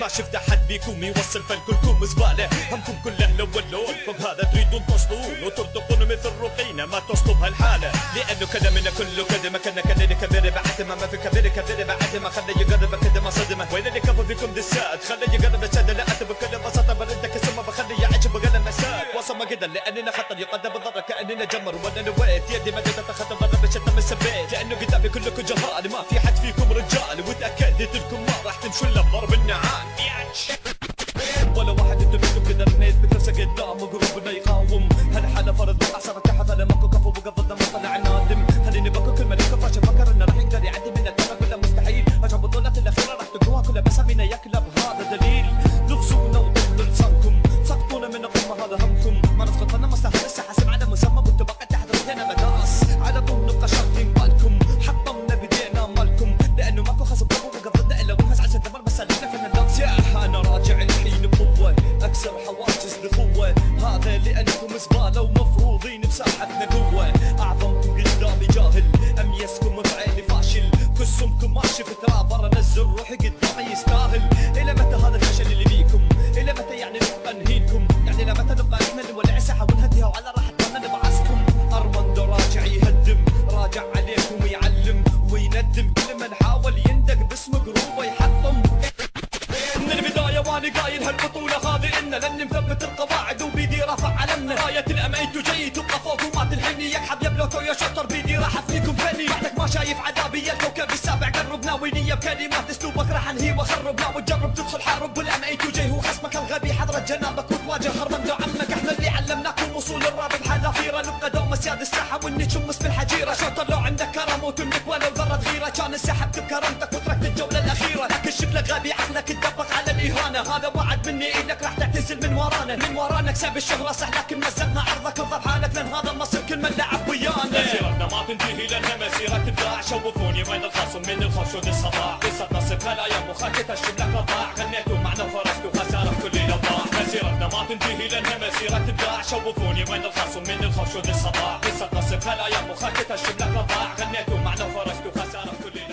ما شفت احد بيكم يوصل فالكلكم زبالة. همكم كله الاول لون فوق هذا تريدون توصلون وترتقون مثل رقينا ما توصلوا بهالحالة. لانه كلامنا كله كذب كنا كلنا كبير بعد ما في كبير بعد ما خلى يقرب كذا ما صدمه. وين اللي كفى فيكم دسات خلى يقرب سد لا انت بكل بساطة بردك اسمه بخلي يعجب قلم مسات. وصل ما قدر لاننا خطر يقدم بالضرر كاننا جمر وانا نويت يدي ما قدرت اتخطى ضرب شتى من سبيت. لانه قدامي كلكم جهال ما في حد فيكم رجال وتاكدت لكم ما راح تمشوا الا بضرب النعال. ولا واحد انتم منكم قدر انه يثبت نفسه قدام وقلوبنا يقاوم. هالحالة فرض عصر كحف انا ماكو كفو وقف ضد ما طلع نادم. خليني بكو كل ملك فاشل فكر انه راح يقدر يعدي من الترى كله مستحيل. اجل بطولات الاخيرة راح تقوها كلها بس امينه يكلب هذا دليل. لغزونا وضلوا لسانكم سقطونا من القمة هذا همكم. ما نسقط انا مستحيل لسه حاسب على مسمى وانتم بقى تحت رجلنا مداس. على طول نبقى شاغلين بالكم حطمنا بدينا مالكم. لانه ماكو خصم كفو وقف ضد الا ونهز عشان دمر بس سلمنا في الدانس. يا انا راجع الحين بقوة اكسر حواجز لخوة. هذا لانكم زبالة ومفروضين بساحتنا قوة. اعظمكم قدامي جاهل اميزكم بعيني فاشل. كسمكم ماشي في تراب برا نزل روحي قدامي يستاهل. الى متى هذا الفشل اللي بيكم؟ الى متى يعني نبقى نهينكم؟ يعني الى متى نبقى احنا نولع ساحة ونهديها وعلى راحتنا نبعثكم؟ ارمندو راجع يهدم راجع عليكم ويعلم ويندم. كل من حاول يندق باسم قروبه يحطم. من البداية واني قايل هالبطولة هذه إن لاني مثبت القواعد وبيدي رافع علمنا. راية الأميت وجاي تبقى فوق وما تلحقني. يكحب يبلوتو يا شطر بيدي راح أفنيكم فني. بعدك ما شايف عذابي الكوكب السابع قربنا ونية بكلمات اسلوبك راح انهي واخربنا. وتجرب تدخل حارب والأميت وجاي هو خصمك الغبي حضرة جنابك وتواجه هرمندو عمك. احنا اللي علمناكم وصول الراب بحذافيره. نبقى دوم سياد الساحة واني تشمس بالحجيرة. شطر لو عندك كرم وتملك ولو ذرة غيرة. كان انسحبت بكرامتك وتركت الجولة الأخيرة. لكن شكلك غبي عقلك تدبق على الإهانة. هذا وعد مني إنك راح تعتزل من ورانا كسب الشهرة صح لكن مزقنا عرضك وضر حالك. لأن هذا النصر كل من لعب ويانا. مسيرتنا ما تنتهي لأنها مسيرة تبداع. شوفوني وين الخصم من الخشود الصداع. قصة نصب هلايا مخك تشم لك رضاع. غنيتوا معنا وفرستوا خسارة في كل الأوضاع. مسيرتنا ما تنتهي لأنها مسيرة تبداع. شوفوني وين الخصم من الخشود الصداع. قصة نصب هلايا مخك تشم لك رضاع. غنيتوا معنا وفرستوا خسارة في كل الأوضاع.